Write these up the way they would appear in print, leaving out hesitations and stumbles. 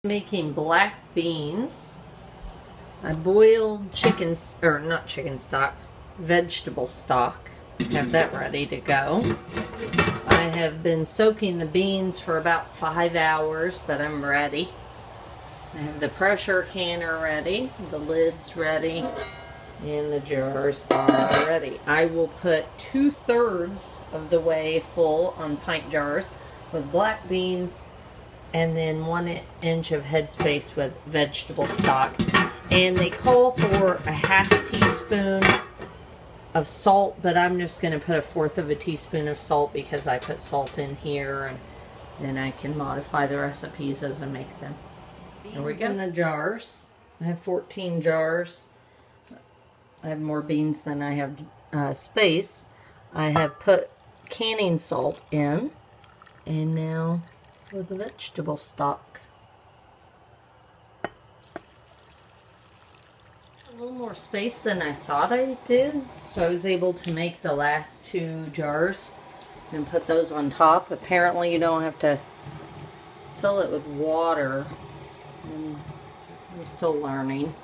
Making black beans. I boiled not chicken stock, vegetable stock. Have that ready to go. I have been soaking the beans for about 5 hours, but I'm ready. I have the pressure canner ready, the lid's ready, and the jars are ready. I will put 2/3 of the way full on pint jars with black beans, and then 1 inch of headspace with vegetable stock. And they call for a 1/2 teaspoon of salt, but I'm just going to put 1/4 of a teaspoon of salt because I put salt in here, and then I can modify the recipes as I make them. Here we go. In the jars. I have 14 jars. I have more beans than I have space. I have put canning salt in, and now for the vegetable stock. A little more space than I thought I did, so I was able to make the last 2 jars and put those on top. Apparently you don't have to fill it with water, and I'm still learning.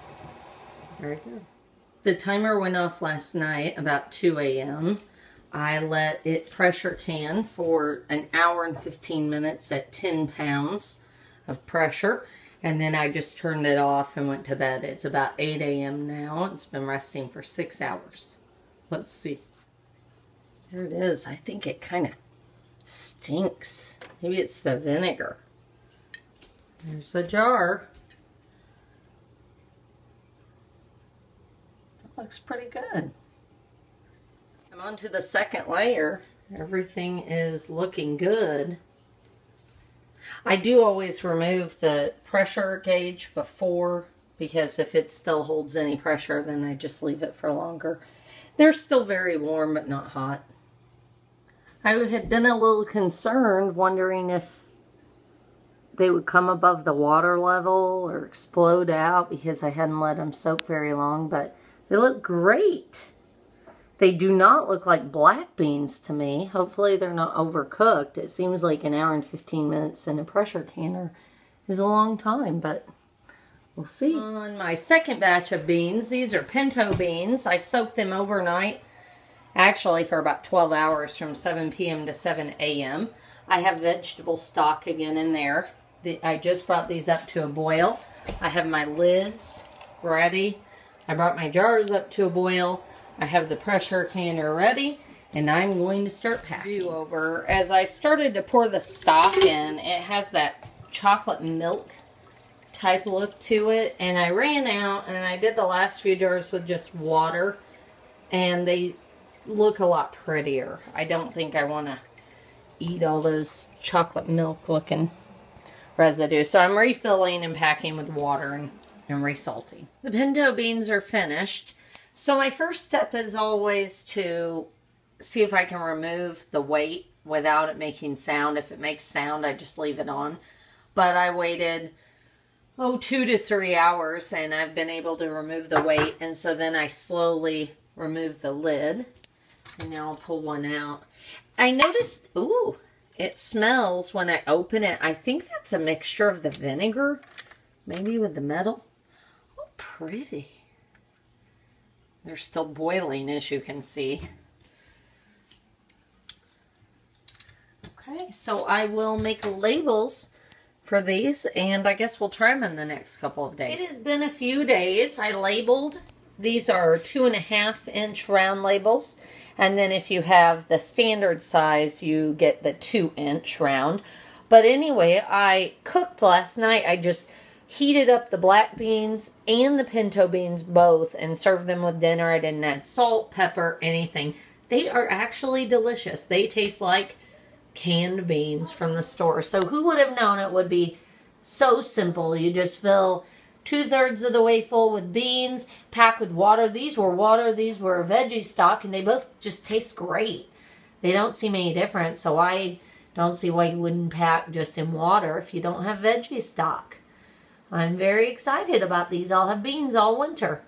Very good. The timer went off last night about 2 a.m. I let it pressure can for 1 hour and 15 minutes at 10 pounds of pressure, and then I just turned it off and went to bed. It's about 8 a.m. now. It's been resting for 6 hours. Let's see. There it is. I think it kind of stinks. Maybe it's the vinegar. There's a jar. That looks pretty good. I'm on to the second layer. Everything is looking good. I do always remove the pressure gauge before, because if it still holds any pressure, then I just leave it for longer. They're still very warm, but not hot. I had been a little concerned, wondering if they would come above the water level or explode out, because I hadn't let them soak very long, but they look great. They do not look like black beans to me. Hopefully they're not overcooked. It seems like 1 hour and 15 minutes in a pressure canner is a long time, but we'll see. On my second batch of beans, these are pinto beans. I soaked them overnight, actually for about 12 hours from 7 p.m. to 7 a.m. I have vegetable stock again in there. I just brought these up to a boil. I have my lids ready. I brought my jars up to a boil. I have the pressure canner ready, and I'm going to start packing. Over. As I started to pour the stock in, it has that chocolate milk type look to it, and I ran out, and I did the last few jars with just water, and they look a lot prettier. I don't think I want to eat all those chocolate milk looking residue, so I'm refilling and packing with water and resalting. The pinto beans are finished. So my first step is always to see if I can remove the weight without it making sound. If it makes sound, I just leave it on. But I waited, 2 to 3 hours, and I've been able to remove the weight. And so then I slowly remove the lid. And now I'll pull one out. I noticed, ooh, it smells when I open it. I think that's a mixture of the vinegar, maybe with the metal. Oh, pretty. They're still boiling, as you can see. Okay, so I will make labels for these, and I guess we'll try them in the next couple of days. It has been a few days. I labeled. These are 2.5 inch round labels, and then if you have the standard size, you get the 2 inch round. But anyway, I cooked last night. I just heated up the black beans and the pinto beans both and served them with dinner. I didn't add salt, pepper, anything. They are actually delicious. They taste like canned beans from the store. So who would have known it would be so simple? You just fill 2/3 of the way full with beans, pack with water. These were water, these were veggie stock, and they both just taste great. They don't seem any different, so I don't see why you wouldn't pack just in water if you don't have veggie stock. I'm very excited about these. I'll have beans all winter.